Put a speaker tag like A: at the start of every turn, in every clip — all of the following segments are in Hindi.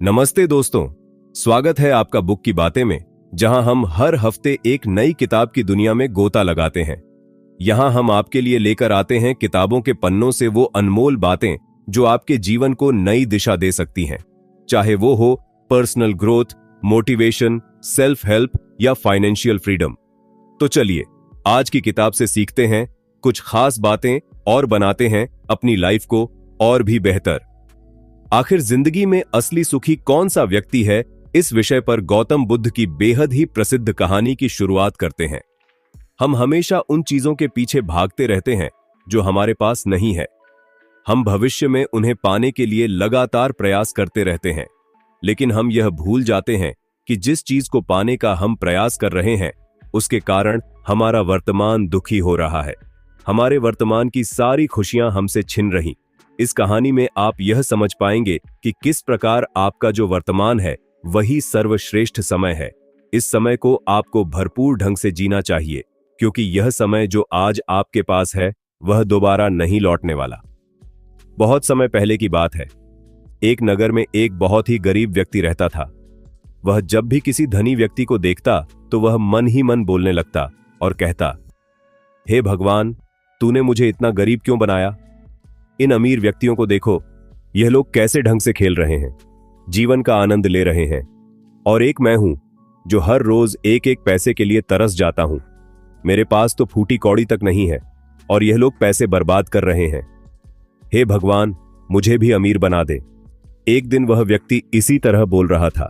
A: नमस्ते दोस्तों, स्वागत है आपका बुक की बातें में, जहां हम हर हफ्ते एक नई किताब की दुनिया में गोता लगाते हैं। यहां हम आपके लिए लेकर आते हैं किताबों के पन्नों से वो अनमोल बातें जो आपके जीवन को नई दिशा दे सकती हैं, चाहे वो हो personal growth, motivation, self help या फाइनेंशियल फ्रीडम। तो चलिए आज की किताब से सीखते हैं कुछ खास बातें और बनाते हैं अपनी लाइफ को और भी बेहतर। आखिर जिंदगी में असली सुखी कौन सा व्यक्ति है, इस विषय पर गौतम बुद्ध की बेहद ही प्रसिद्ध कहानी की शुरुआत करते हैं। हम हमेशा उन चीजों के पीछे भागते रहते हैं जो हमारे पास नहीं है। हम भविष्य में उन्हें पाने के लिए लगातार प्रयास करते रहते हैं, लेकिन हम यह भूल जाते हैं कि जिस चीज को पाने का हम प्रयास कर रहे हैं, उसके कारण हमारा वर्तमान दुखी हो रहा है। हमारे वर्तमान की सारी खुशियां हमसे छिन रही। इस कहानी में आप यह समझ पाएंगे कि किस प्रकार आपका जो वर्तमान है वही सर्वश्रेष्ठ समय है। इस समय को आपको भरपूर ढंग से जीना चाहिए, क्योंकि यह समय जो आज आपके पास है वह दोबारा नहीं लौटने वाला। बहुत समय पहले की बात है। एक नगर में एक बहुत ही गरीब व्यक्ति रहता था। वह जब भी किसी धनी व्यक्ति को देखता तो वह मन ही मन बोलने लगता और कहता, हे भगवान, तूने मुझे इतना गरीब क्यों बनाया? इन अमीर व्यक्तियों को देखो, यह लोग कैसे ढंग से खेल रहे हैं, जीवन का आनंद ले रहे हैं, और एक मैं हूं जो हर रोज एक एक पैसे के लिए तरस जाता हूं। मेरे पास तो फूटी कौड़ी तक नहीं है और यह लोग पैसे बर्बाद कर रहे हैं। हे भगवान, मुझे भी अमीर बना दे। एक दिन वह व्यक्ति इसी तरह बोल रहा था।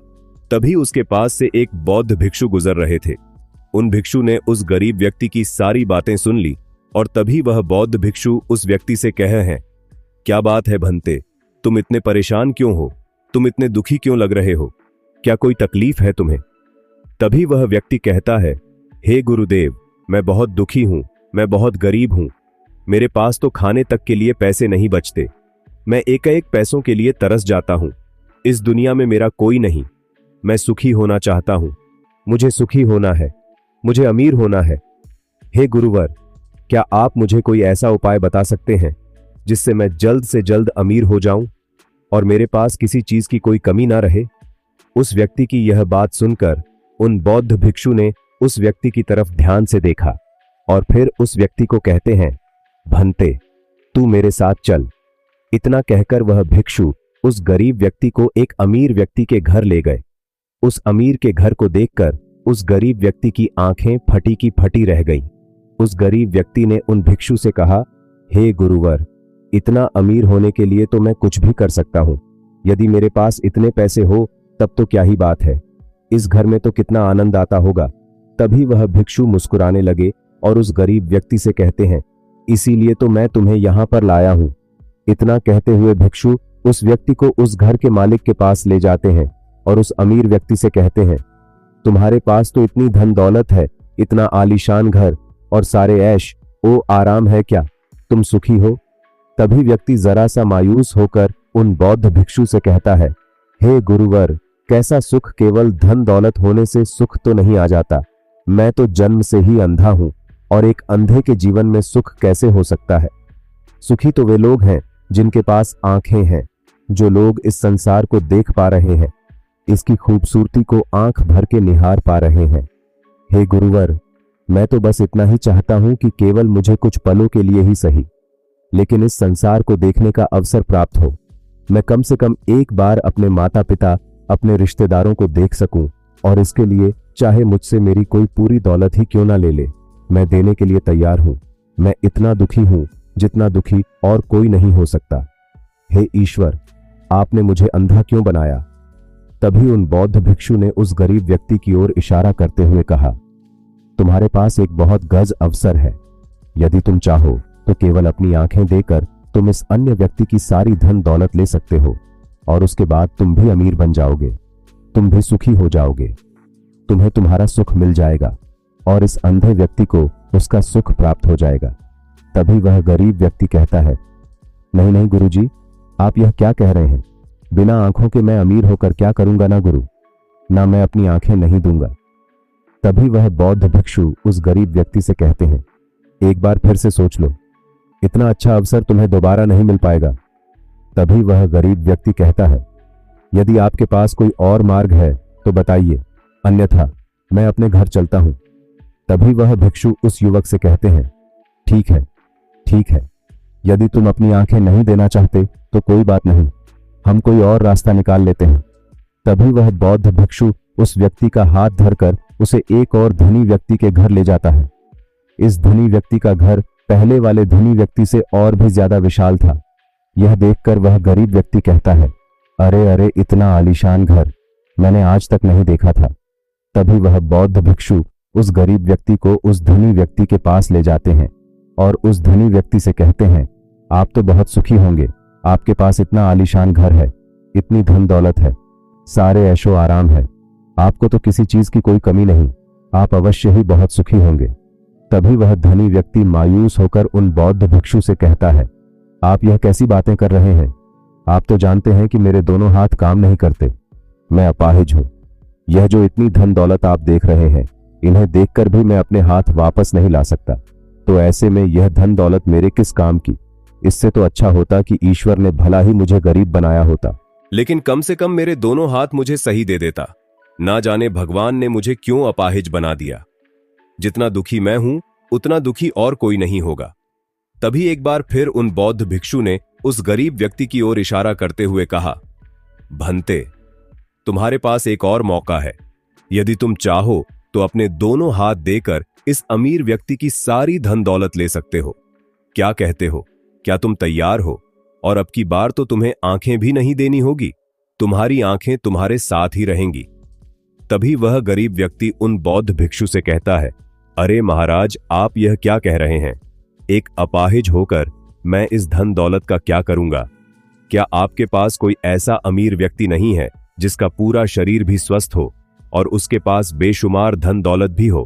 A: तभी उसके पास से एक बौद्ध भिक्षु गुजर रहे थे। उन भिक्षु ने उस गरीब व्यक्ति की सारी बातें सुन ली और तभी वह बौद्ध भिक्षु उस व्यक्ति से कहे हैं, क्या बात है भंते, तुम इतने परेशान क्यों हो? तुम इतने दुखी क्यों लग रहे हो? क्या कोई तकलीफ है तुम्हें? तभी वह व्यक्ति कहता है, हे गुरुदेव, मैं बहुत दुखी हूं, मैं बहुत गरीब हूं। मेरे पास तो खाने तक के लिए पैसे नहीं बचते। मैं एक एक पैसों के लिए तरस जाता हूं। इस दुनिया में मेरा कोई नहीं। मैं सुखी होना चाहता हूं। मुझे सुखी होना है, मुझे अमीर होना है। हे गुरुवर, क्या आप मुझे कोई ऐसा उपाय बता सकते हैं जिससे मैं जल्द से जल्द अमीर हो जाऊं और मेरे पास किसी चीज की कोई कमी ना रहे? उस व्यक्ति की यह बात सुनकर उन बौद्ध भिक्षु ने उस व्यक्ति की तरफ ध्यान से देखा और फिर उस व्यक्ति को कहते हैं, भंते, तू मेरे साथ चल। इतना कहकर वह भिक्षु उस गरीब व्यक्ति को एक अमीर व्यक्ति के घर ले गए। उस अमीर के घर को देखकर उस गरीब व्यक्ति की आंखें फटी की फटी रह गईं। उस गरीब व्यक्ति ने उन भिक्षु से कहा, हे गुरुवर, इतना अमीर होने के लिए तो मैं कुछ भी कर सकता हूं। यदि मेरे पास इतने पैसे हो तब तो क्या ही बात है, इस घर में तो कितना आनंद आता होगा। तभी वह भिक्षु मुस्कुराने लगे और उस गरीब व्यक्ति से कहते हैं, इसीलिए तो मैं तुम्हें यहां पर लाया हूं। इतना कहते हुए भिक्षु उस व्यक्ति को उस घर के मालिक के पास ले जाते हैं और उस अमीर व्यक्ति से कहते हैं, तुम्हारे पास तो इतनी धन दौलत है, इतना आलीशान घर और सारे ऐश ओ आराम है, क्या तुम सुखी हो? तभी व्यक्ति जरा सा मायूस होकर उन बौद्ध भिक्षु से कहता है, हे गुरुवर, कैसा सुख? केवल धन दौलत होने से सुख तो नहीं आ जाता। मैं तो जन्म से ही अंधा हूं और एक अंधे के जीवन में सुख कैसे हो सकता है? सुखी तो वे लोग हैं जिनके पास आंखें हैं, जो लोग इस संसार को देख पा रहे हैं, इसकी खूबसूरती को आंख भर के निहार पा रहे हैं। हे गुरुवर, मैं तो बस इतना ही चाहता हूं कि केवल मुझे कुछ पलों के लिए ही सही, लेकिन इस संसार को देखने का अवसर प्राप्त हो। मैं कम से कम एक बार अपने माता पिता, अपने रिश्तेदारों को देख सकूं, और इसके लिए चाहे मुझसे मेरी कोई पूरी दौलत ही क्यों ना ले ले, मैं देने के लिए तैयार हूं। मैं इतना दुखी हूं जितना दुखी और कोई नहीं हो सकता। हे ईश्वर, आपने मुझे अंधा क्यों बनाया? तभी उन बौद्ध भिक्षु ने उस गरीब व्यक्ति की ओर इशारा करते हुए कहा, तुम्हारे पास एक बहुत गज अवसर है। यदि तुम चाहो तो केवल अपनी आंखें देकर तुम इस अन्य व्यक्ति की सारी धन दौलत ले सकते हो और उसके बाद तुम भी अमीर बन जाओगे, तुम भी सुखी हो जाओगे, तुम्हें तुम्हारा सुख मिल जाएगा और इस अंधे व्यक्ति को उसका सुख प्राप्त हो जाएगा। तभी वह गरीब व्यक्ति कहता है, नहीं नहीं गुरुजी, आप यह क्या कह रहे हैं? बिना आंखों के मैं अमीर होकर क्या करूंगा ना गुरु, ना मैं अपनी आंखें नहीं दूंगा। तभी वह बौद्ध भिक्षु उस गरीब व्यक्ति से कहते हैं, एक बार फिर से सोच लो, इतना अच्छा अवसर तुम्हें दोबारा नहीं मिल पाएगा। तभी वह गरीब व्यक्ति कहता है,
B: यदि आपके पास कोई और मार्ग है तो बताइए, अन्यथा मैं अपने घर चलता हूं। तभी वह भिक्षु उस युवक से कहते हैं, ठीक है, ठीक है, यदि तुम अपनी आंखें नहीं देना चाहते तो कोई बात नहीं, हम कोई और रास्ता निकाल लेते हैं। तभी वह बौद्ध भिक्षु उस व्यक्ति का हाथ धरकर उसे एक और धनी व्यक्ति के घर ले जाता है। इस धनी व्यक्ति का घर पहले वाले धनी व्यक्ति से और भी ज्यादा विशाल था। यह देखकर वह गरीब व्यक्ति कहता है, अरे अरे, इतना आलीशान घर मैंने आज तक नहीं देखा था। तभी वह बौद्ध भिक्षु उस गरीब व्यक्ति को उस धनी व्यक्ति के पास ले जाते हैं और उस धनी व्यक्ति से कहते हैं, आप तो बहुत सुखी होंगे, आपके पास इतना आलीशान घर है, इतनी धन दौलत है, सारे ऐशो आराम है, आपको तो किसी चीज की कोई कमी नहीं, आप अवश्य ही बहुत सुखी होंगे। तभी वह धनी व्यक्ति मायूस होकर उन बौद्ध भिक्षु से कहता है, आप यह कैसी बातें कर रहे हैं? आप तो जानते हैं कि मेरे दोनों हाथ काम नहीं करते, मैं अपाहिज हूं। यह जो इतनी धन दौलत आप देख रहे हैं, इन्हें देखकर भी मैं अपने हाथ वापस नहीं ला सकता, तो ऐसे में यह धन दौलत मेरे किस काम की? इससे तो अच्छा होता कि ईश्वर ने भला ही मुझे गरीब बनाया होता।
A: लेकिन कम से कम मेरे दोनों हाथ मुझे सही दे देता। ना जाने भगवान ने मुझे क्यों अपाहिज बना दिया। जितना दुखी मैं हूं, उतना दुखी और कोई नहीं होगा। तभी एक बार फिर उन बौद्ध भिक्षु ने उस गरीब व्यक्ति की ओर इशारा करते हुए कहा, भंते, तुम्हारे पास एक और मौका है। यदि तुम चाहो तो अपने दोनों हाथ देकर इस अमीर व्यक्ति की सारी धन दौलत ले सकते हो। क्या कहते हो? क्या तुम तैयार हो? और अब की बार तो तुम्हें आंखें भी नहीं देनी होगी, तुम्हारी आंखें तुम्हारे साथ ही रहेंगी। तभी वह गरीब व्यक्ति उन बौद्ध भिक्षु से कहता है, अरे महाराज, आप यह क्या कह रहे हैं? एक अपाहिज होकर मैं इस धन दौलत का क्या करूंगा? क्या आपके पास कोई ऐसा अमीर व्यक्ति नहीं है जिसका पूरा शरीर भी स्वस्थ हो और उसके पास बेशुमार धन दौलत भी हो?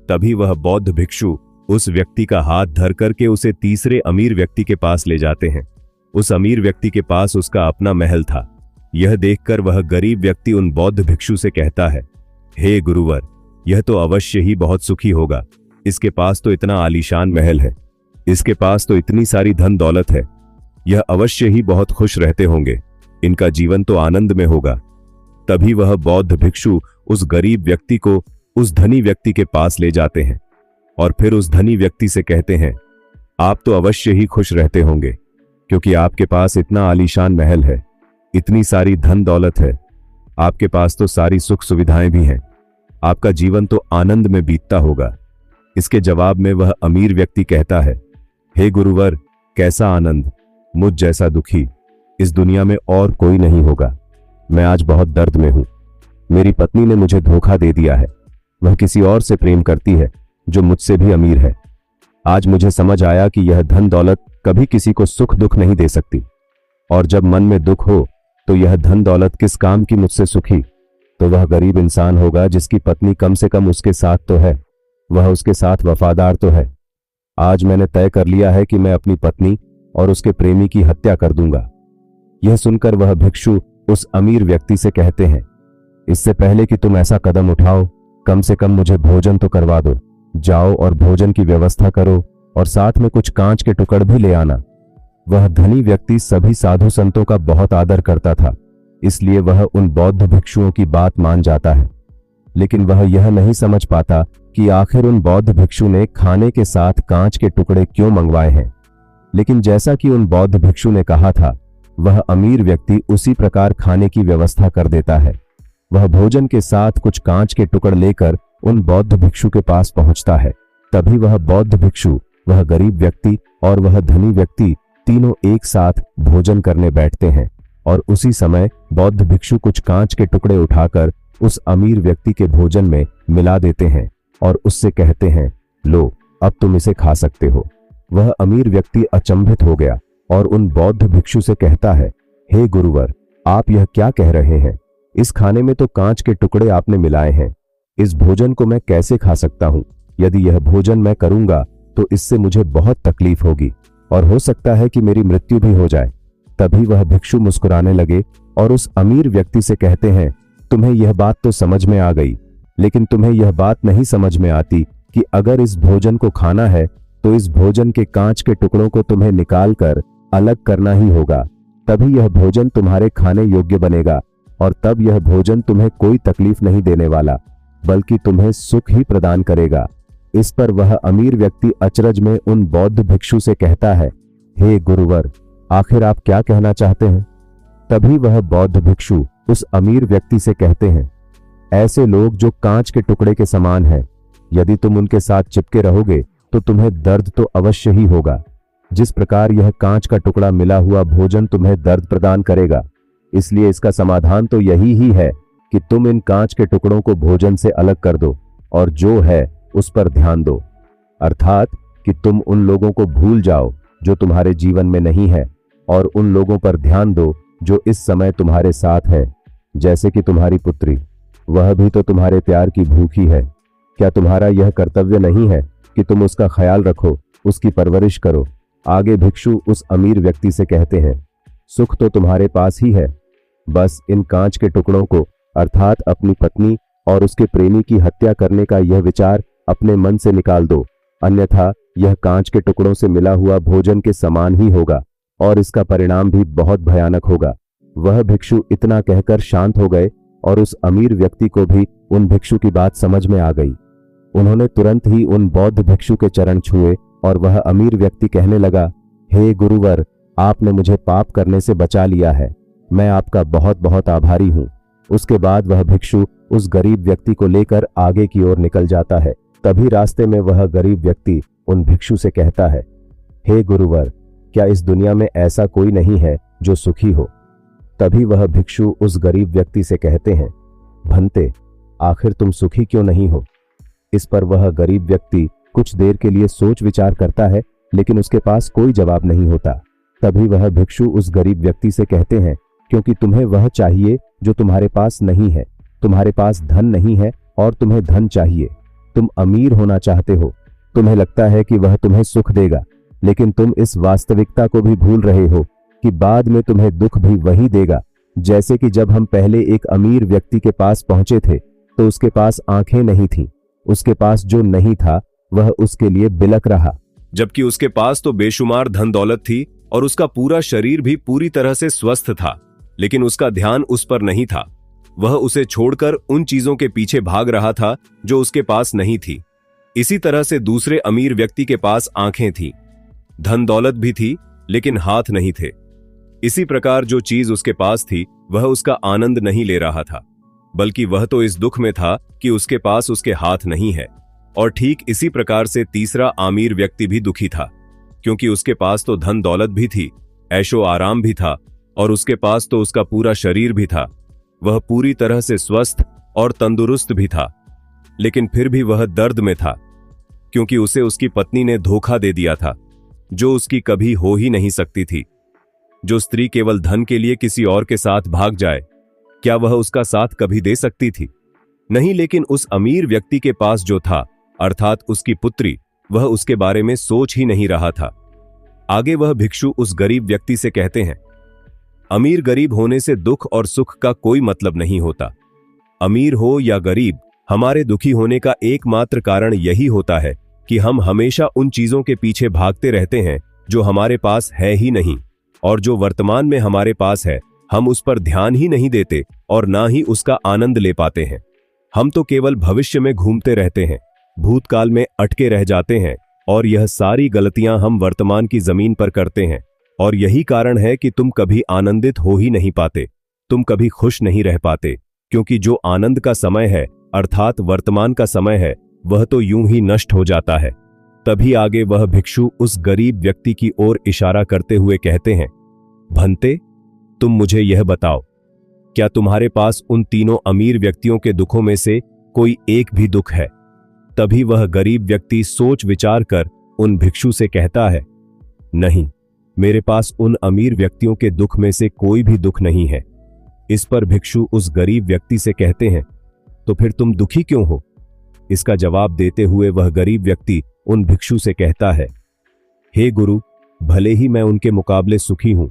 A: तभी वह बौद्ध भिक्षु उस व्यक्ति का हाथ धर करके उसे तीसरे अमीर व्यक्ति के पास ले जाते हैं। उस अमीर व्यक्ति के पास उसका अपना महल था। यह देखकर वह गरीब व्यक्ति उन बौद्ध भिक्षु से कहता है, हे गुरुवर, यह तो अवश्य ही बहुत सुखी होगा। इसके पास तो इतना आलीशान महल है, इसके पास तो इतनी सारी धन दौलत है, यह अवश्य ही बहुत खुश रहते होंगे, इनका जीवन तो आनंद में होगा। तभी वह बौद्ध भिक्षु उस गरीब व्यक्ति को उस धनी व्यक्ति के पास ले जाते हैं और फिर उस धनी व्यक्ति से कहते हैं, आप तो अवश्य ही खुश रहते होंगे, क्योंकि आपके पास इतना आलीशान महल है, इतनी सारी धन दौलत है, आपके पास तो सारी सुख सुविधाएं भी हैं, आपका जीवन तो आनंद में बीतता होगा। इसके जवाब में वह अमीर व्यक्ति कहता है, हे गुरुवर, कैसा आनंद, मुझ जैसा दुखी इस दुनिया में और कोई नहीं होगा। मैं आज बहुत दर्द में हूं। मेरी पत्नी ने मुझे धोखा दे दिया है, वह किसी और से प्रेम करती है जो मुझसे भी अमीर है। आज मुझे समझ आया कि यह धन दौलत कभी किसी को सुख दुख नहीं दे सकती, और जब मन में दुख हो तो यह धन दौलत किस काम की मुझसे सुखी? तो वह गरीब इंसान होगा जिसकी पत्नी कम से कम उसके साथ तो है, वह उसके साथ वफादार तो है। आज मैंने तय कर लिया है कि मैं अपनी पत्नी और उसके प्रेमी की हत्या कर दूंगा। यह सुनकर वह भिक्षु उस अमीर व्यक्ति से कहते हैं, इससे पहले कि तुम ऐसा कदम उठाओ, कम से कम मुझे भोजन तो करवा दो। जाओ और भोजन की व्यवस्था करो और साथ में कुछ कांच के टुकड़ भी ले आना। वह धनी व्यक्ति सभी साधु संतों का बहुत आदर करता था, इसलिए वह उन बौद्ध भिक्षुओं की बात मान जाता है। लेकिन वह यह नहीं समझ पाता कि आखिर उन बौद्ध भिक्षु ने खाने के साथ कांच के टुकड़े क्यों मंगवाए हैं। लेकिन जैसा कि उन बौद्ध भिक्षु ने कहा था, वह अमीर व्यक्ति उसी प्रकार खाने की व्यवस्था कर देता है। वह भोजन के साथ कुछ कांच के टुकड़ लेकर उन बौद्ध भिक्षु के पास पहुंचता है। तभी वह बौद्ध भिक्षु, वह गरीब व्यक्ति और वह धनी व्यक्ति तीनों एक साथ भोजन करने बैठते हैं और उसी समय बौद्ध भिक्षु कुछ कांच के टुकड़े उठाकर उस अमीर व्यक्ति के भोजन में मिला देते हैं और उससे कहते हैं, लो, अब तुम इसे खा सकते हो। वह अमीर व्यक्ति अचंभित हो गया और उन बौद्ध भिक्षु से कहता है, हे गुरुवर, आप यह क्या कह रहे हैं? इस खाने में तो कांच के टुकड़े आपने मिलाए हैं, इस भोजन को मैं कैसे खा सकता हूं? यदि यह भोजन मैं करूंगा तो इससे मुझे बहुत तकलीफ होगी और हो सकता है कि मेरी मृत्यु भी हो जाए। तभी वह भिक्षु मुस्कुराने लगे और उस अमीर व्यक्ति से कहते हैं, तुम्हें यह बात तो समझ में आ गई, लेकिन तुम्हें यह बात नहीं समझ में आती कि अगर इस भोजन को खाना है तो इस भोजन के कांच के टुकड़ों को तुम्हें निकाल कर अलग करना ही होगा, तभी यह भोजन तुम्हारे खाने योग्य बनेगा।
B: और तब यह भोजन तुम्हें कोई तकलीफ नहीं देने वाला, बल्कि तुम्हें सुख ही प्रदान करेगा। इस पर वह अमीर व्यक्ति अचरज में उन बौद्ध भिक्षु से कहता है, हे गुरुवर, आखिर आप क्या कहना चाहते हैं? तभी वह बौद्ध भिक्षु उस अमीर व्यक्ति से कहते हैं, ऐसे लोग जो कांच के टुकड़े के समान हैं, यदि तुम उनके साथ चिपके रहोगे तो तुम्हें दर्द तो अवश्य ही होगा। जिस प्रकार यह कांच का टुकड़ा मिला हुआ भोजन तुम्हें दर्द प्रदान करेगा, इसलिए इसका समाधान तो यही ही है कि तुम इन कांच के टुकड़ों को भोजन से अलग कर दो और जो है उस पर ध्यान दो, अर्थात कि तुम उन लोगों को भूल जाओ जो तुम्हारे जीवन में नहीं है और उन लोगों पर ध्यान दो जो इस समय तुम्हारे साथ है, जैसे कि तुम्हारी पुत्री, वह भी तो तुम्हारे प्यार की भूखी है। क्या तुम्हारा यह कर्तव्य नहीं है कि तुम उसका ख्याल रखो, उसकी परवरिश करो? आगे भिक्षु उस अमीर व्यक्ति से कहते हैं, सुख तो तुम्हारे पास ही है, बस इन कांच के टुकड़ों को अर्थात अपनी पत्नी और उसके प्रेमी की हत्या करने का यह विचार अपने मन से निकाल दो, अन्यथा यह कांच के टुकड़ों से मिला हुआ भोजन के समान ही होगा और इसका परिणाम भी बहुत भयानक होगा। वह भिक्षु इतना कहकर शांत हो गए और उस अमीर व्यक्ति को भी उन भिक्षु की बात समझ में आ गई। उन्होंने तुरंत ही उन बौद्ध भिक्षु के चरण छुए और वह अमीर व्यक्ति कहने लगा, हे गुरुवर, आपने मुझे पाप करने से बचा लिया है, मैं आपका बहुत बहुत आभारी हूँ। उसके बाद वह भिक्षु उस गरीब व्यक्ति को लेकर आगे की ओर निकल जाता है। तभी रास्ते में वह गरीब व्यक्ति उन भिक्षु से कहता है, हे गुरुवर, क्या इस दुनिया में ऐसा कोई नहीं है जो सुखी हो? तभी वह भिक्षु उस गरीब व्यक्ति से कहते हैं, भंते, आखिर तुम सुखी क्यों नहीं हो? इस पर वह गरीब व्यक्ति कुछ देर के लिए सोच विचार करता है, लेकिन उसके पास कोई जवाब नहीं होता। तभी वह भिक्षु उस गरीब व्यक्ति से कहते हैं, क्योंकि तुम्हें वह चाहिए जो तुम्हारे पास नहीं है। तुम्हारे पास धन नहीं है और तुम्हें धन चाहिए। तुम अमीर होना चाहते हो। तुम्हें लगता है कि वह तुम्हें सुख देगा, लेकिन तुम इस वास्तविकता को भी भूल रहे हो कि बाद में तुम्हें दुख भी वही देगा। जैसे कि जब हम पहले एक अमीर व्यक्ति के पास पहुंचे थे तो उसके पास आंखें नहीं थीं। उसके पास जो नहीं था वह उसके लिए बिलक रहा,
A: जबकि उसके पास तो बेशुमार धन दौलत थी और उसका पूरा शरीर भी पूरी तरह से स्वस्थ था, लेकिन उसका ध्यान उस पर नहीं था। वह उसे छोड़कर उन चीजों के पीछे भाग रहा था जो उसके पास नहीं थी। इसी तरह से दूसरे अमीर व्यक्ति के पास आंखें थीं, धन दौलत भी थी, लेकिन हाथ नहीं थे। इसी प्रकार जो चीज उसके पास थी वह उसका आनंद नहीं ले रहा था, बल्कि वह तो इस दुख में था कि उसके पास उसके हाथ नहीं है। और ठीक इसी प्रकार से तीसरा अमीर व्यक्ति भी दुखी था, क्योंकि उसके पास तो धन दौलत भी थी, ऐशो आराम भी था और उसके पास तो उसका पूरा शरीर भी था। वह पूरी तरह से स्वस्थ और तंदुरुस्त भी था, लेकिन फिर भी वह दर्द में था, क्योंकि उसे उसकी पत्नी ने धोखा दे दिया था, जो उसकी कभी हो ही नहीं सकती थी। जो स्त्री केवल धन के लिए किसी और के साथ भाग जाए, क्या वह उसका साथ कभी दे सकती थी? नहीं। लेकिन उस अमीर व्यक्ति के पास जो था, अर्थात उसकी पुत्री, वह उसके बारे में सोच ही नहीं रहा था। आगे वह भिक्षु उस गरीब व्यक्ति से कहते हैं, अमीर गरीब होने से दुख और सुख का कोई मतलब नहीं होता। अमीर हो या गरीब, हमारे दुखी होने का एकमात्र कारण यही होता है कि हम हमेशा उन चीजों के पीछे भागते रहते हैं जो हमारे पास है ही नहीं, और जो वर्तमान में हमारे पास है हम उस पर ध्यान ही नहीं देते और ना ही उसका आनंद ले पाते हैं। हम तो केवल भविष्य में घूमते रहते हैं, भूतकाल में अटके रह जाते हैं, और यह सारी गलतियां हम वर्तमान की जमीन पर करते हैं। और यही कारण है कि तुम कभी आनंदित हो ही नहीं पाते, तुम कभी खुश नहीं रह पाते, क्योंकि जो आनंद का समय है अर्थात वर्तमान का समय है, वह तो यूं ही नष्ट हो जाता है। तभी आगे वह भिक्षु उस गरीब व्यक्ति की ओर इशारा करते हुए कहते हैं, भंते, तुम मुझे यह बताओ, क्या तुम्हारे पास उन तीनों अमीर व्यक्तियों के दुखों में से कोई एक भी दुख है? तभी वह गरीब व्यक्ति सोच विचार कर उन भिक्षु से कहता है, नहीं, मेरे पास उन अमीर व्यक्तियों के दुख में से कोई भी दुख नहीं है। इस पर भिक्षु उस गरीब व्यक्ति से कहते हैं, तो फिर तुम दुखी क्यों हो? इसका जवाब देते हुए वह गरीब व्यक्ति उन भिक्षु से कहता है, हे गुरु, भले ही मैं उनके मुकाबले सुखी हूं,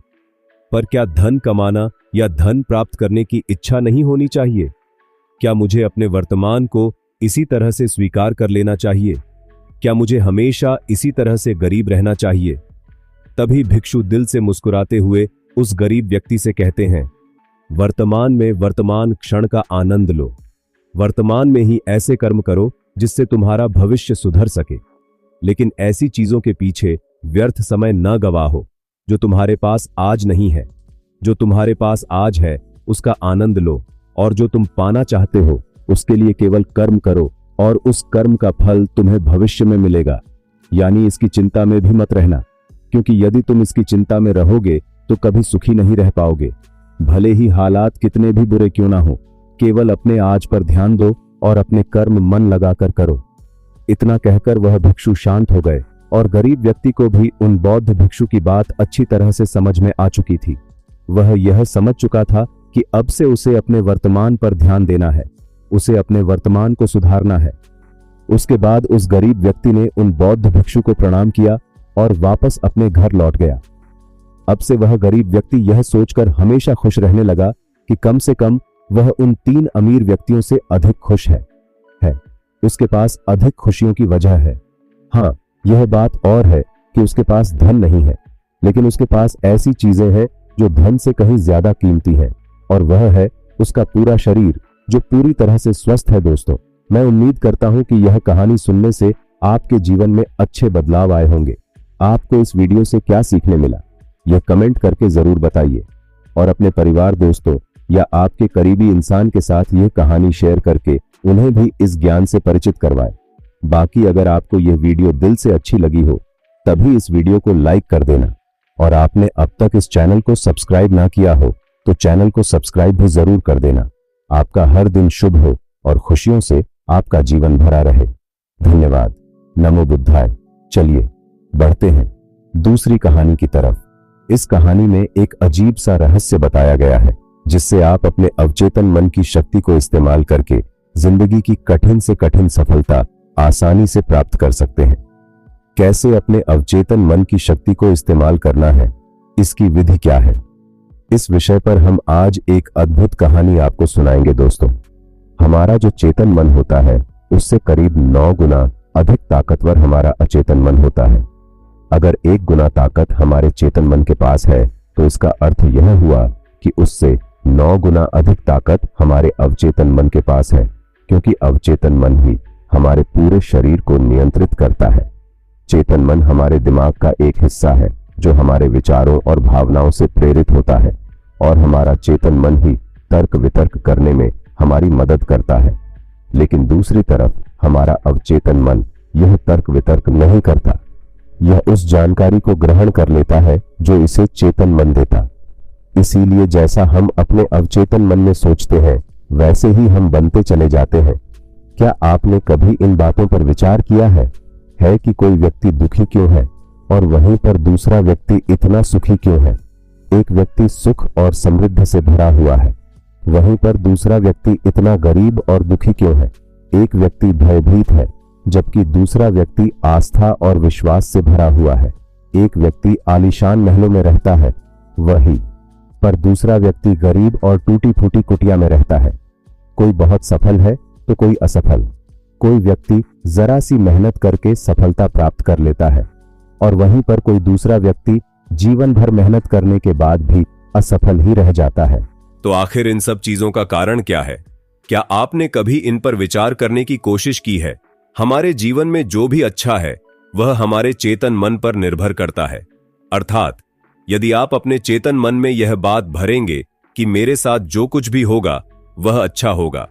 A: पर क्या धन कमाना या धन प्राप्त करने की इच्छा नहीं होनी चाहिए? क्या मुझे अपने वर्तमान को इसी तरह से स्वीकार कर लेना चाहिए? क्या मुझे हमेशा इसी तरह से गरीब रहना चाहिए? तभी भिक्षु दिल से मुस्कुराते हुए उस गरीब व्यक्ति से कहते हैं, वर्तमान में वर्तमान क्षण का आनंद लो। वर्तमान में ही ऐसे कर्म करो जिससे तुम्हारा भविष्य सुधर सके, लेकिन ऐसी चीजों के पीछे व्यर्थ समय न गवाहो जो तुम्हारे पास आज नहीं है। जो तुम्हारे पास आज है उसका आनंद लो, और जो तुम पाना चाहते हो उसके लिए केवल कर्म करो, और उस कर्म का फल तुम्हें भविष्य में मिलेगा। यानी इसकी चिंता में भी मत रहना, क्योंकि यदि तुम इसकी चिंता में रहोगे तो कभी सुखी नहीं रह पाओगे। भले ही हालात कितने भी बुरे क्यों ना हो, केवल अपने आज पर ध्यान दो और अपने कर्म मन लगाकर करो। इतना कहकर वह भिक्षु शांत हो गए, और गरीब व्यक्ति को भी उन बौद्ध भिक्षु की बात अच्छी तरह से समझ में आ चुकी थी। वह यह समझ चुका था कि अब से उसे अपने वर्तमान पर ध्यान देना है, उसे अपने वर्तमान को सुधारना है। उसके बाद उस गरीब व्यक्ति ने उन बौद्ध भिक्षु को प्रणाम किया और वापस अपने घर लौट गया। अब से वह गरीब व्यक्ति यह सोचकर हमेशा खुश रहने लगा कि कम से कम वह उन 3 अमीर व्यक्तियों से अधिक खुश है। उसके पास अधिक खुशियों की वजह है। हाँ, यह बात और है कि उसके पास धन नहीं है, लेकिन उसके पास ऐसी चीजें हैं जो धन से कहीं ज्यादा कीमती है, और वह है उसका पूरा शरीर जो पूरी तरह से स्वस्थ है। दोस्तों, मैं उम्मीद करता हूं कि यह कहानी सुनने से आपके जीवन में अच्छे बदलाव आए होंगे। आपको इस वीडियो से क्या सीखने मिला, यह कमेंट करके जरूर बताइए, और अपने परिवार, दोस्तों या आपके करीबी इंसान के साथ यह कहानी शेयर करके उन्हें भी इस ज्ञान से परिचित करवाएं। बाकी अगर आपको यह वीडियो दिल से अच्छी लगी हो तभी इस वीडियो को लाइक कर देना, और आपने अब तक इस चैनल को सब्सक्राइब ना किया हो तो चैनल को सब्सक्राइब भी जरूर कर देना। आपका हर दिन शुभ हो और खुशियों से आपका जीवन भरा रहे। धन्यवाद। नमो बुद्धाय। चलिए बढ़ते हैं दूसरी कहानी की तरफ। इस कहानी में एक अजीब सा रहस्य बताया गया है, जिससे आप अपने अवचेतन मन की शक्ति को इस्तेमाल करके जिंदगी की कठिन से कठिन सफलता आसानी से प्राप्त कर सकते हैं। कैसे अपने अवचेतन मन की शक्ति को इस्तेमाल करना है, इसकी विधि क्या है, इस विषय पर हम आज एक अद्भुत कहानी आपको सुनाएंगे। दोस्तों, हमारा जो चेतन मन होता है उससे करीब 9 गुना अधिक ताकतवर हमारा अचेतन मन होता है। अगर 1 गुना ताकत हमारे चेतन मन के पास है तो इसका अर्थ यह हुआ कि उससे 9 गुना अधिक ताकत हमारे अवचेतन मन के पास है, क्योंकि अवचेतन मन ही हमारे पूरे शरीर को नियंत्रित करता है। चेतन मन हमारे दिमाग का एक हिस्सा है जो हमारे विचारों और भावनाओं से प्रेरित होता है, और हमारा चेतन मन ही तर्क वितर्क करने में हमारी मदद करता है। लेकिन दूसरी तरफ हमारा अवचेतन मन यह तर्क वितर्क नहीं करता, यह उस जानकारी को ग्रहण कर लेता है जो इसे चेतन मन देता। इसीलिए जैसा हम अपने अवचेतन मन में सोचते हैं वैसे ही हम बनते चले जाते हैं। क्या आपने कभी इन बातों पर विचार किया है कि कोई व्यक्ति दुखी क्यों है और वहीं पर दूसरा व्यक्ति इतना सुखी क्यों है? एक व्यक्ति सुख और समृद्ध से भरा हुआ है, वहीं पर दूसरा व्यक्ति इतना गरीब और दुखी क्यों है? एक व्यक्ति भयभीत है जबकि दूसरा व्यक्ति आस्था और विश्वास से भरा हुआ है। एक व्यक्ति आलीशान महलों में रहता है वही, पर दूसरा व्यक्ति गरीब और टूटी फूटी कुटिया में रहता है। कोई बहुत सफल है तो कोई असफल। कोई व्यक्ति जरा सी मेहनत करके सफलता प्राप्त कर लेता है, और वहीं पर कोई दूसरा व्यक्ति जीवन भर मेहनत करने के बाद भी असफल ही रह जाता है। तो आखिर इन सब चीजों का कारण क्या है? क्या आपने कभी इन पर विचार करने की कोशिश की है? हमारे जीवन में जो भी अच्छा है वह हमारे चेतन मन पर निर्भर करता है। अर्थात यदि आप अपने चेतन मन में यह बात भरेंगे कि मेरे साथ जो कुछ भी होगा वह अच्छा होगा,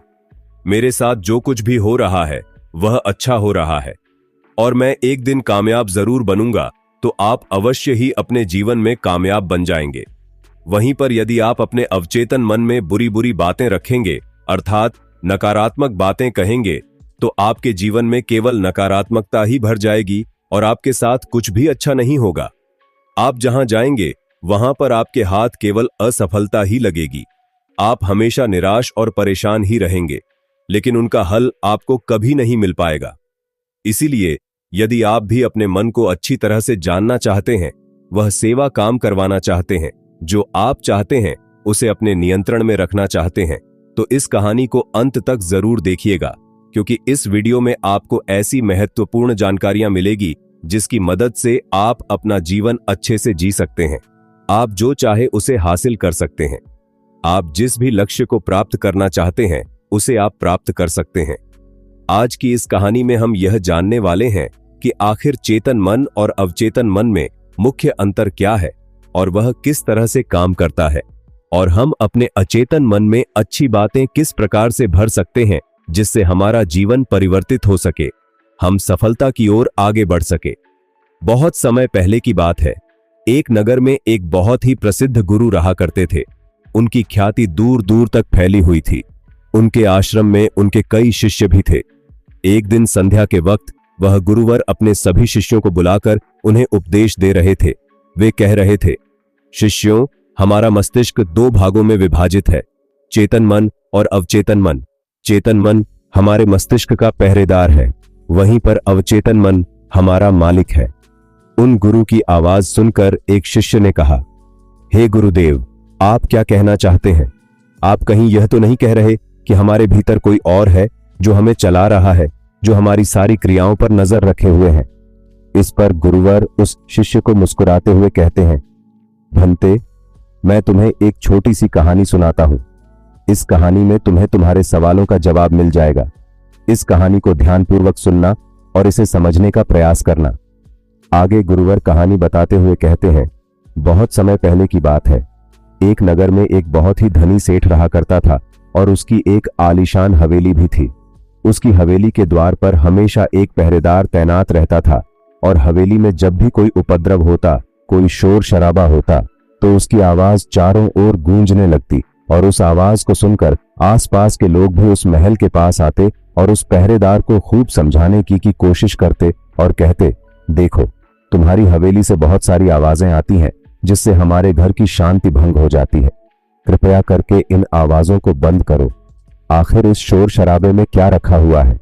A: मेरे साथ जो कुछ भी हो रहा है वह अच्छा हो रहा है, और मैं एक दिन कामयाब जरूर बनूंगा, तो आप अवश्य ही अपने जीवन में कामयाब बन जाएंगे। वहीं पर यदि आप अपने अवचेतन मन में बुरी बुरी बातें रखेंगे, अर्थात नकारात्मक बातें कहेंगे, तो आपके जीवन में केवल नकारात्मकता ही भर जाएगी और आपके साथ कुछ भी अच्छा नहीं होगा। आप जहां जाएंगे वहां पर आपके हाथ केवल असफलता ही लगेगी। आप हमेशा निराश और परेशान ही रहेंगे, लेकिन उनका हल आपको कभी नहीं मिल पाएगा। इसीलिए यदि आप भी अपने मन को अच्छी तरह से जानना चाहते हैं, वह सेवा काम करवाना चाहते हैं, जो आप चाहते हैं उसे अपने नियंत्रण में रखना चाहते हैं, तो इस कहानी को अंत तक जरूर देखिएगा, क्योंकि इस वीडियो में आपको ऐसी महत्वपूर्ण जानकारियां मिलेगी जिसकी मदद से आप अपना जीवन अच्छे से जी सकते हैं। आप जो चाहे उसे हासिल कर सकते हैं। आप जिस भी लक्ष्य को प्राप्त करना चाहते हैं उसे आप प्राप्त कर सकते हैं। आज की इस कहानी में हम यह जानने वाले हैं कि आखिर चेतन मन और अवचेतन मन में मुख्य अंतर क्या है और वह किस तरह से काम करता है, और हम अपने अचेतन मन में अच्छी बातें किस प्रकार से भर सकते हैं जिससे हमारा जीवन परिवर्तित हो सके, हम सफलता की ओर आगे बढ़ सके। बहुत समय पहले की बात है। एक नगर में एक बहुत ही प्रसिद्ध गुरु रहा करते थे। उनकी ख्याति दूर दूर तक फैली हुई थी। उनके आश्रम में उनके कई शिष्य भी थे। एक दिन संध्या के वक्त वह गुरुवर अपने सभी शिष्यों को बुलाकर उन्हें उपदेश दे रहे थे। वे कह रहे थे, शिष्यों, हमारा मस्तिष्क दो भागों में विभाजित है, चेतन मन और अवचेतन मन। चेतन मन हमारे मस्तिष्क का पहरेदार है, वहीं पर अवचेतन मन हमारा मालिक है। उन गुरु की आवाज सुनकर एक शिष्य ने कहा, हे गुरुदेव, आप क्या कहना चाहते हैं? आप कहीं यह तो नहीं कह रहे कि हमारे भीतर कोई और है जो हमें चला रहा है, जो हमारी सारी क्रियाओं पर नजर रखे हुए हैं? इस पर गुरुवर उस शिष्य को मुस्कुराते हुए कहते हैं, भंते, मैं तुम्हें एक छोटी सी कहानी सुनाता हूं। इस कहानी में तुम्हें तुम्हारे सवालों का जवाब मिल जाएगा। इस कहानी को ध्यानपूर्वक सुनना और इसे समझने का प्रयास करना। आगे गुरुवर कहानी बताते हुए कहते हैं, बहुत समय पहले की बात है। एक नगर में एक बहुत ही धनी सेठ रहा करता था और उसकी एक आलीशान हवेली भी थी। उसकी हवेली के द्वार पर हमेशा एक पहरेदार तैनात रहता था और हवेली में जब भी कोई उपद्रव होता, कोई शोर शराबा होता, तो उसकी आवाज चारों ओर गूंजने लगती और उस आवाज को सुनकर आसपास के लोग भी उस महल के पास आते और उस पहरेदार को खूब समझाने की कोशिश करते और कहते, देखो, तुम्हारी हवेली से बहुत सारी आवाजें आती हैं जिससे हमारे घर की शांति भंग हो जाती है। कृपया करके इन आवाजों को बंद करो। आखिर इस शोर शराबे में क्या रखा हुआ है?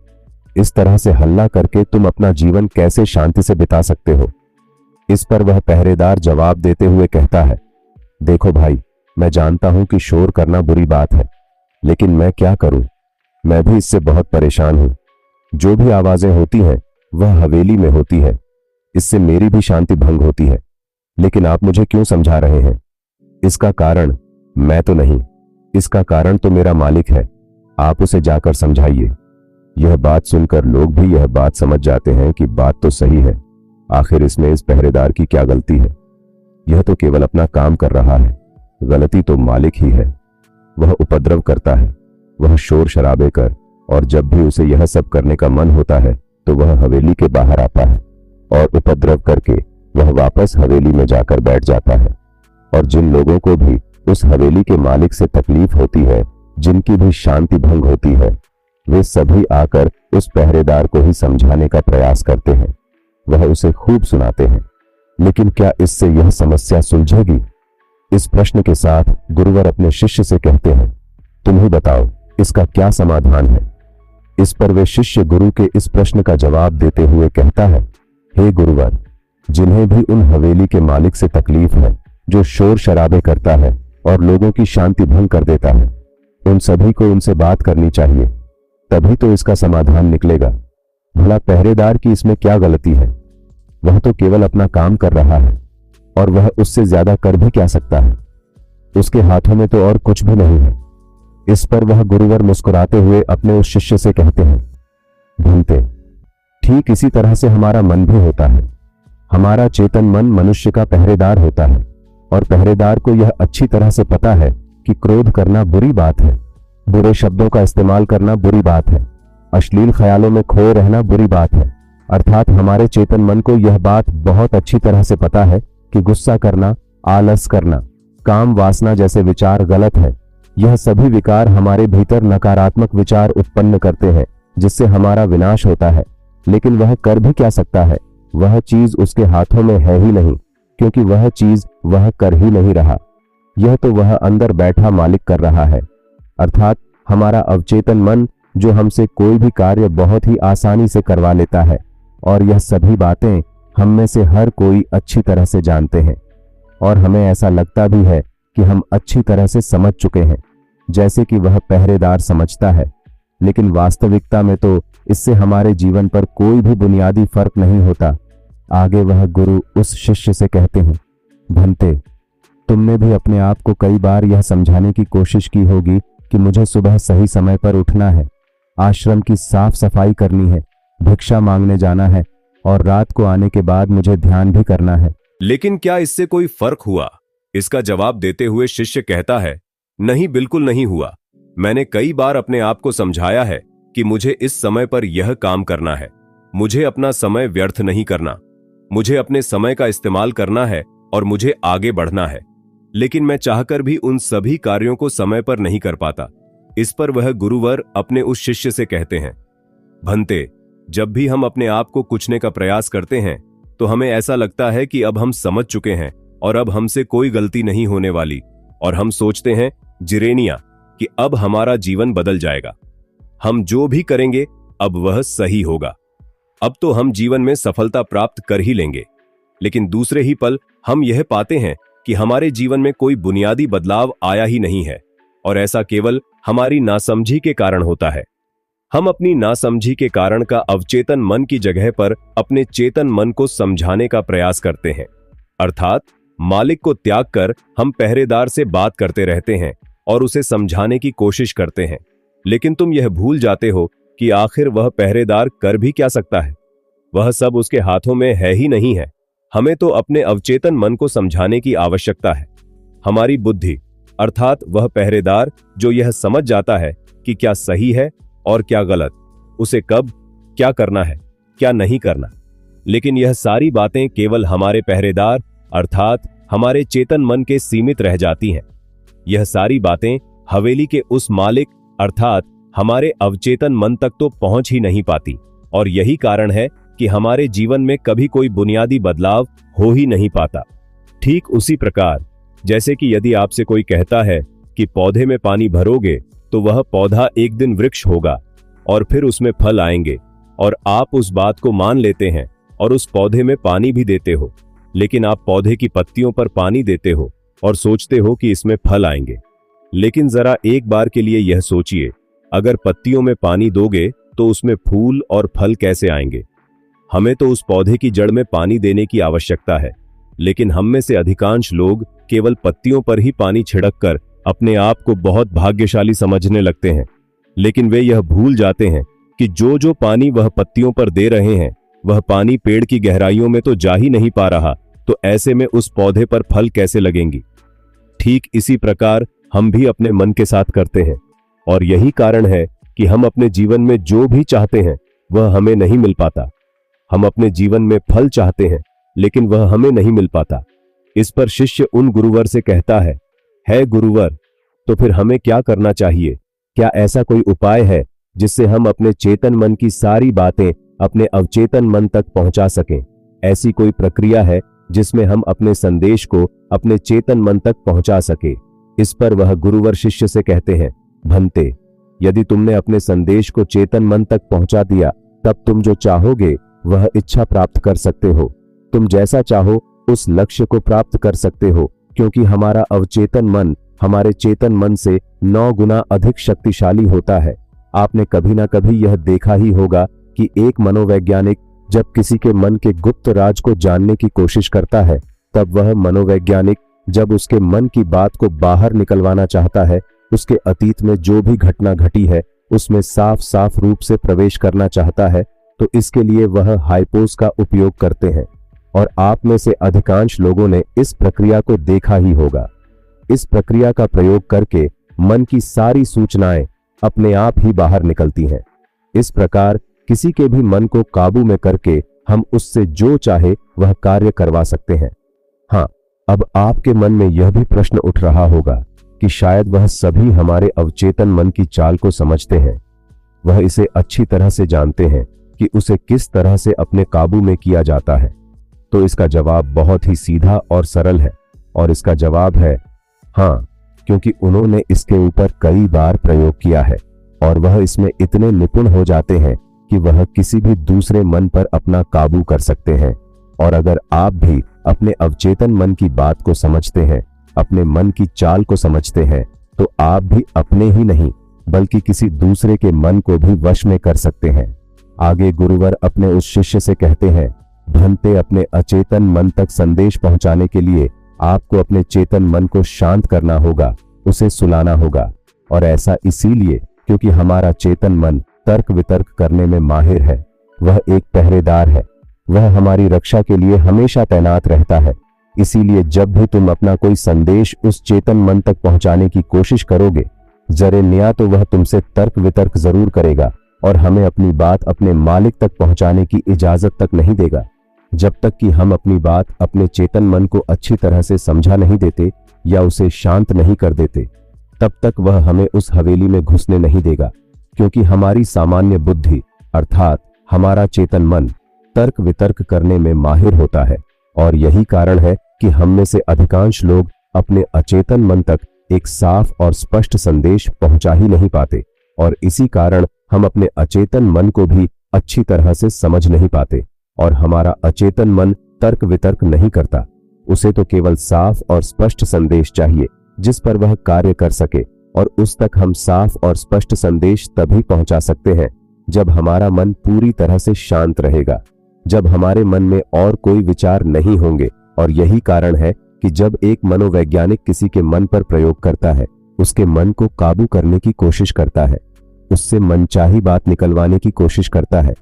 A: इस तरह से हल्ला करके तुम अपना जीवन कैसे शांति से बिता सकते हो? इस पर वह पहरेदार जवाब देते हुए कहता है, देखो भाई, मैं जानता हूं कि शोर करना बुरी बात है, लेकिन मैं क्या करूं? मैं भी इससे बहुत परेशान हूं। जो भी आवाजें होती हैं वह हवेली में होती है, इससे मेरी भी शांति भंग होती है। लेकिन आप मुझे क्यों समझा रहे हैं? इसका कारण मैं तो नहीं, इसका कारण तो मेरा मालिक है। आप उसे जाकर समझाइए। यह बात सुनकर लोग भी यह बात समझ जाते हैं कि बात तो सही है। आखिर इसमें इस पहरेदार की क्या गलती है? यह तो केवल अपना काम कर रहा है, गलती तो मालिक ही है। वह उपद्रव करता है, वह शोर शराबे कर, और जब भी उसे यह सब करने का मन होता है तो वह हवेली के बाहर आता है और उपद्रव करके वह वापस हवेली में जाकर बैठ जाता है। और जिन लोगों को भी उस हवेली के मालिक से तकलीफ होती है, जिनकी भी शांति भंग होती है, वे सभी आकर उस पहरेदार को ही समझाने का प्रयास करते हैं। वह उसे खूब सुनाते हैं, लेकिन क्या इससे यह समस्या सुलझेगी? इस प्रश्न के साथ गुरुवर अपने शिष्य से कहते हैं, तुम ही बताओ, इसका क्या समाधान है? इस पर वे शिष्य गुरु के इस प्रश्न का जवाब देते हुए कहता है, हे गुरुवर, जिन्हें भी उन हवेली के मालिक से तकलीफ है, जो शोर शराबे करता है और लोगों की शांति भंग कर देता है, उन सभी को उनसे बात करनी चाहिए, तभी तो इसका समाधान निकलेगा। भला पहरेदार की इसमें क्या गलती है? वह तो केवल अपना काम कर रहा है और वह उससे ज्यादा कर भी क्या सकता है? उसके हाथों में तो और कुछ भी नहीं है। इस पर वह गुरुवर मुस्कुराते हुए अपने उस शिष्य से कहते हैं, भंते, ठीक इसी तरह से हमारा मन भी होता है। हमारा चेतन मन मनुष्य का पहरेदार होता है और पहरेदार को यह अच्छी तरह से पता है कि क्रोध करना बुरी बात है, बुरे शब्दों का इस्तेमाल करना बुरी बात है, अश्लील ख्यालों में खोए रहना बुरी बात है। अर्थात हमारे चेतन मन को यह बात बहुत अच्छी तरह से पता है कि गुस्सा करना, आलस करना, काम वासना जैसे विचार गलत है। यह सभी विकार हमारे भीतर नकारात्मक विचार उत्पन्न करते हैं जिससे हमारा विनाश होता है। लेकिन वह कर भी क्या सकता है? वह चीज उसके हाथों में है ही नहीं, क्योंकि वह चीज वह कर ही नहीं रहा। यह तो वह अंदर बैठा मालिक कर रहा है, अर्थात हमारा अवचेतन मन, जो हमसे कोई भी कार्य बहुत ही आसानी से करवा लेता है। और यह सभी बातें हम में से हर कोई अच्छी तरह से जानते हैं और हमें ऐसा लगता भी है कि हम अच्छी तरह से समझ चुके हैं, जैसे कि वह पहरेदार समझता है। लेकिन वास्तविकता में तो इससे हमारे जीवन पर कोई भी बुनियादी फर्क नहीं होता। आगे वह गुरु उस शिष्य से कहते हैं, भंते,
B: तुमने भी अपने आप को कई बार यह समझाने की कोशिश की होगी कि मुझे सुबह सही समय पर उठना है, आश्रम की साफ सफाई करनी है, भिक्षा मांगने जाना है और रात को आने के बाद मुझे ध्यान भी करना है।
A: लेकिन क्या इससे कोई फर्क हुआ? इसका जवाब देते हुए शिष्य कहता है, नहीं, बिल्कुल नहीं हुआ। मैंने कई बार अपने आप को समझाया है कि मुझे इस समय पर यह काम करना है, मुझे अपना समय व्यर्थ नहीं करना, मुझे अपने समय का इस्तेमाल करना है और मुझे आगे बढ़ना है। लेकिन मैं चाहकर भी उन सभी कार्यों को समय पर नहीं कर पाता। इस पर वह गुरुवर अपने उस शिष्य से कहते हैं, भंते, जब भी हम अपने आप को कुचने का प्रयास करते हैं तो हमें ऐसा लगता है कि अब हम समझ चुके हैं और अब हमसे कोई गलती नहीं होने वाली, और हम सोचते हैं जिरेनिया कि अब हमारा जीवन बदल जाएगा, हम जो भी करेंगे अब वह सही होगा, अब तो हम जीवन में सफलता प्राप्त कर ही लेंगे। लेकिन दूसरे ही पल हम यह पाते हैं कि हमारे जीवन में कोई बुनियादी बदलाव आया ही नहीं है, और ऐसा केवल हमारी नासमझी के कारण होता है। हम अपनी नासमझी के कारण का अवचेतन मन की जगह पर अपने चेतन मन को समझाने का प्रयास करते हैं, अर्थात मालिक को त्याग कर हम पहरेदार से बात करते रहते हैं और उसे समझाने की कोशिश करते हैं। लेकिन तुम यह भूल जाते हो कि आखिर वह पहरेदार कर भी क्या सकता है, वह सब उसके हाथों में है ही नहीं है। हमें तो अपने अवचेतन मन को समझाने की आवश्यकता है। हमारी बुद्धि अर्थात वह पहरेदार जो यह समझ जाता है कि क्या सही है और क्या गलत, उसे कब क्या करना है, क्या नहीं करना। लेकिन यह सारी बातें केवल हमारे पहरेदार अर्थात हमारे चेतन मन के सीमित रह जाती हैं। यह सारी बातें हवेली के उस मालिक अर्थात हमारे अवचेतन मन तक तो पहुंच ही नहीं पाती, और यही कारण है कि हमारे जीवन में कभी कोई बुनियादी बदलाव हो ही नहीं पाता। ठीक उसी प्रकार जैसे कि यदि आपसे कोई कहता है कि पौधे में पानी भरोगे तो वह पौधा एक दिन वृक्ष होगा और फिर उसमें फल आएंगे, और आप उस बात को मान लेते हैं और उस पौधे में पानी भी देते हो, लेकिन आप पौधे की पत्तियों पर पानी देते हो और सोचते हो कि इसमें फल आएंगे। लेकिन जरा एक बार के लिए यह सोचिए, अगर पत्तियों में पानी दोगे तो उसमें फूल और फल कैसे आएंगे? हमें तो उस पौधे की जड़ में पानी देने की आवश्यकता है, लेकिन हम में से अधिकांश लोग केवल पत्तियों पर ही पानी छिड़क कर अपने आप को बहुत भाग्यशाली समझने लगते हैं। लेकिन वे यह भूल जाते हैं कि जो जो पानी वह पत्तियों पर दे रहे हैं वह पानी पेड़ की गहराइयों में तो जा ही नहीं पा रहा, तो ऐसे में उस पौधे पर फल कैसे लगेंगी? ठीक इसी प्रकार हम भी अपने मन के साथ करते हैं, और यही कारण है कि हम अपने जीवन में जो भी चाहते हैं वह हमें नहीं मिल पाता। हम अपने जीवन में फल चाहते हैं लेकिन वह हमें नहीं मिल पाता। इस पर शिष्य उन गुरुवर से कहता है गुरुवर, तो फिर हमें क्या करना चाहिए? क्या ऐसा कोई उपाय है जिससे हम अपने चेतन मन की सारी बातें अपने अवचेतन मन तक पहुंचा सकें? ऐसी कोई प्रक्रिया है जिसमें हम अपने संदेश को अपने चेतन मन तक पहुंचा सके? इस पर वह गुरुवर शिष्य से कहते हैं, भंते, यदि तुमने अपने संदेश को चेतन मन तक पहुंचा दिया तब तुम जो चाहोगे वह इच्छा प्राप्त कर सकते हो। तुम जैसा चाहो उस लक्ष्य को प्राप्त कर सकते हो, क्योंकि हमारा अवचेतन मन हमारे चेतन मन से 9 गुना अधिक शक्तिशाली होता है। आपने कभी ना कभी यह देखा ही होगा कि एक मनोवैज्ञानिक जब किसी के मन के गुप्त राज को जानने की कोशिश करता है, तब वह मनोवैज्ञानिक जब उसके मन की बात को बाहर निकलवाना चाहता है, उसके अतीत में जो भी घटना घटी है उसमें साफ साफ रूप से प्रवेश करना चाहता है, तो इसके लिए वह हाइपोस का उपयोग करते हैं। और आप में से अधिकांश लोगों ने इस प्रक्रिया को देखा ही होगा। इस प्रक्रिया का प्रयोग करके मन की सारी सूचनाएं अपने आप ही बाहर निकलती हैं। इस प्रकार किसी के भी मन को काबू में करके हम उससे जो चाहे वह कार्य करवा सकते हैं। हाँ, अब आपके मन में यह भी प्रश्न उठ रहा होगा कि शायद वह सभी हमारे अवचेतन मन की चाल को समझते हैं, वह इसे अच्छी तरह से जानते हैं कि उसे किस तरह से अपने काबू में किया जाता है। तो इसका जवाब बहुत ही सीधा और सरल है, और इसका जवाब है हाँ, क्योंकि उन्होंने इसके ऊपर कई बार प्रयोग किया है और वह इसमें इतने निपुण हो जाते हैं कि वह किसी भी दूसरे मन पर अपना काबू कर सकते हैं। और अगर आप भी अपने अवचेतन मन की बात को समझते हैं, अपने मन की चाल को समझते हैं, तो आप भी अपने ही नहीं बल्कि किसी दूसरे के मन को भी वश में कर सकते हैं। आगे गुरुवर अपने उस शिष्य से कहते हैं, भंते, अपने अचेतन मन तक संदेश पहुंचाने के लिए
B: आपको अपने चेतन मन को शांत करना होगा, उसे सुलाना होगा। और ऐसा इसीलिए क्योंकि हमारा चेतन मन तर्क वितर्क करने में माहिर है। वह एक पहरेदार है, वह हमारी रक्षा के लिए हमेशा तैनात रहता है। इसीलिए जब भी तुम अपना कोई संदेश उस चेतन मन तक पहुंचाने की कोशिश करोगे, जरे न्या तो वह तुमसे तर्क वितर्क जरूर करेगा और हमें अपनी बात अपने मालिक तक पहुंचाने की इजाजत तक नहीं देगा। जब तक कि हम अपनी बात अपने चेतन मन को अच्छी तरह से समझा नहीं देते या उसे शांत नहीं कर देते, तब तक वह हमें उस हवेली में घुसने नहीं देगा। क्योंकि हमारी सामान्य बुद्धि अर्थात हमारा चेतन मन तर्क वितर्क करने में माहिर होता है। और यही कारण है कि हम में से अधिकांश लोग अपने अचेतन मन तक एक साफ और स्पष्ट संदेश पहुंचा ही नहीं पाते, और इसी कारण हम अपने अचेतन मन को भी अच्छी तरह से समझ नहीं पाते। और हमारा अचेतन मन तर्क वितर्क नहीं करता, उसे तो केवल साफ और स्पष्ट संदेश चाहिए जिस पर वह कार्य कर सके। और उस तक हम साफ और स्पष्ट संदेश तभी पहुंचा सकते हैं जब हमारा मन पूरी तरह से शांत रहेगा, जब हमारे मन में और कोई विचार नहीं होंगे। और यही कारण है कि जब एक मनोवैज्ञानिक किसी के मन पर प्रयोग करता है, उसके मन को काबू करने की कोशिश करता है, उससे मनचाही बात निकलवाने की कोशिश करता है,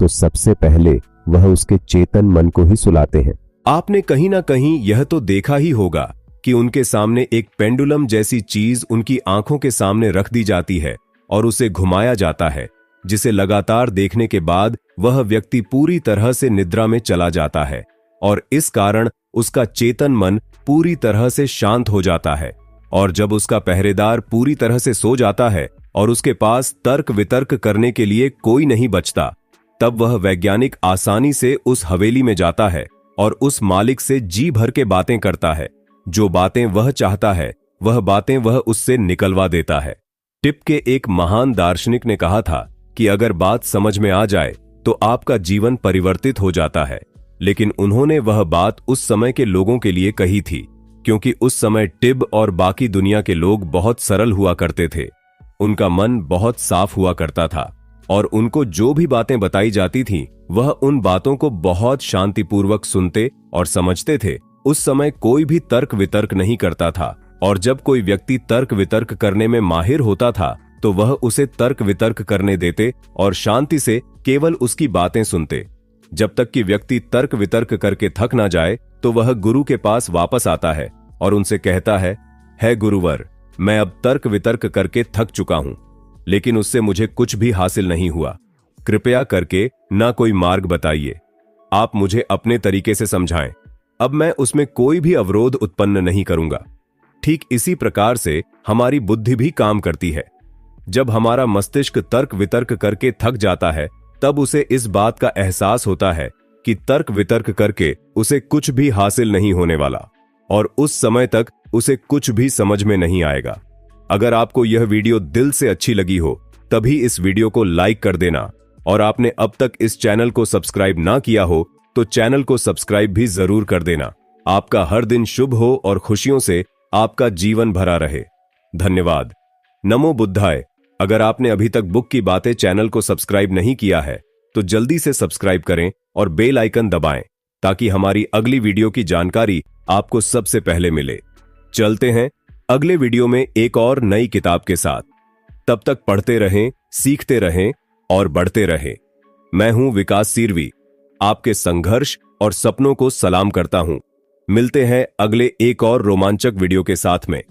B: तो सबसे पहले वह उसके चेतन मन को ही सुलाते हैं।
A: आपने कहीं ना कहीं यह तो देखा ही होगा कि उनके सामने एक पेंडुलम जैसी चीज उनकी आंखों के सामने रख दी जाती है और उसे घुमाया जाता है, जिसे लगातार देखने के बाद वह व्यक्ति पूरी तरह से निद्रा में चला जाता है और इस कारण उसका चेतन मन पूरी तरह से शांत हो जाता है। और जब उसका पहरेदार पूरी तरह से सो जाता है और उसके पास तर्क वितर्क करने के लिए कोई नहीं बचता, तब वह वैज्ञानिक आसानी से उस हवेली में जाता है और उस मालिक से जी भर के बातें करता है। जो बातें वह चाहता है वह बातें वह उससे निकलवा देता है। टिप के एक महान दार्शनिक ने कहा था कि अगर बात समझ में आ जाए तो आपका जीवन परिवर्तित हो जाता है। लेकिन उन्होंने वह बात उस समय के लोगों के लिए कही थी, क्योंकि उस समय टिब और बाकी दुनिया के लोग बहुत सरल हुआ करते थे। उनका मन बहुत साफ हुआ करता था और उनको जो भी बातें बताई जाती थीं, वह उन बातों को बहुत शांतिपूर्वक सुनते और समझते थे। उस समय कोई भी तर्क वितर्क नहीं करता था, और जब कोई व्यक्ति तर्क वितर्क करने में माहिर होता था तो वह उसे तर्क वितर्क करने देते और शांति से केवल उसकी बातें सुनते। जब तक कि व्यक्ति तर्क वितर्क करके थक ना जाए तो वह गुरु के पास वापस आता है और उनसे कहता है गुरुवर, मैं अब तर्क वितर्क करके थक चुका हूं, लेकिन उससे मुझे कुछ भी हासिल नहीं हुआ। कृपया करके ना कोई मार्ग बताइए, आप मुझे अपने तरीके से समझाएं। अब मैं उसमें कोई भी अवरोध उत्पन्न नहीं करूंगा। ठीक इसी प्रकार से हमारी बुद्धि भी काम करती है। जब हमारा मस्तिष्क तर्क वितर्क करके थक जाता है, तब उसे इस बात का एहसास होता है कि तर्क वितर्क करके उसे कुछ भी हासिल नहीं होने वाला, और उस समय तक उसे कुछ भी समझ में नहीं आएगा। अगर आपको यह वीडियो दिल से अच्छी लगी हो, तभी इस वीडियो को लाइक कर देना, और आपने अब तक इस चैनल को सब्सक्राइब ना किया हो तो चैनल को सब्सक्राइब भी जरूर कर देना। आपका हर दिन शुभ हो और खुशियों से आपका जीवन भरा रहे। धन्यवाद। नमो बुद्धाय। अगर आपने अभी तक बुक की बातें चैनल को सब्सक्राइब नहीं किया है तो जल्दी से सब्सक्राइब करें और बेल आइकन दबाएं, ताकि हमारी अगली वीडियो की जानकारी आपको सबसे पहले मिले। चलते हैं अगले वीडियो में एक और नई किताब के साथ। तब तक पढ़ते रहें, सीखते रहें और बढ़ते रहें। मैं हूं विकास सीरवी, आपके संघर्ष और सपनों को सलाम करता हूं। मिलते हैं अगले एक और रोमांचक वीडियो के साथ में।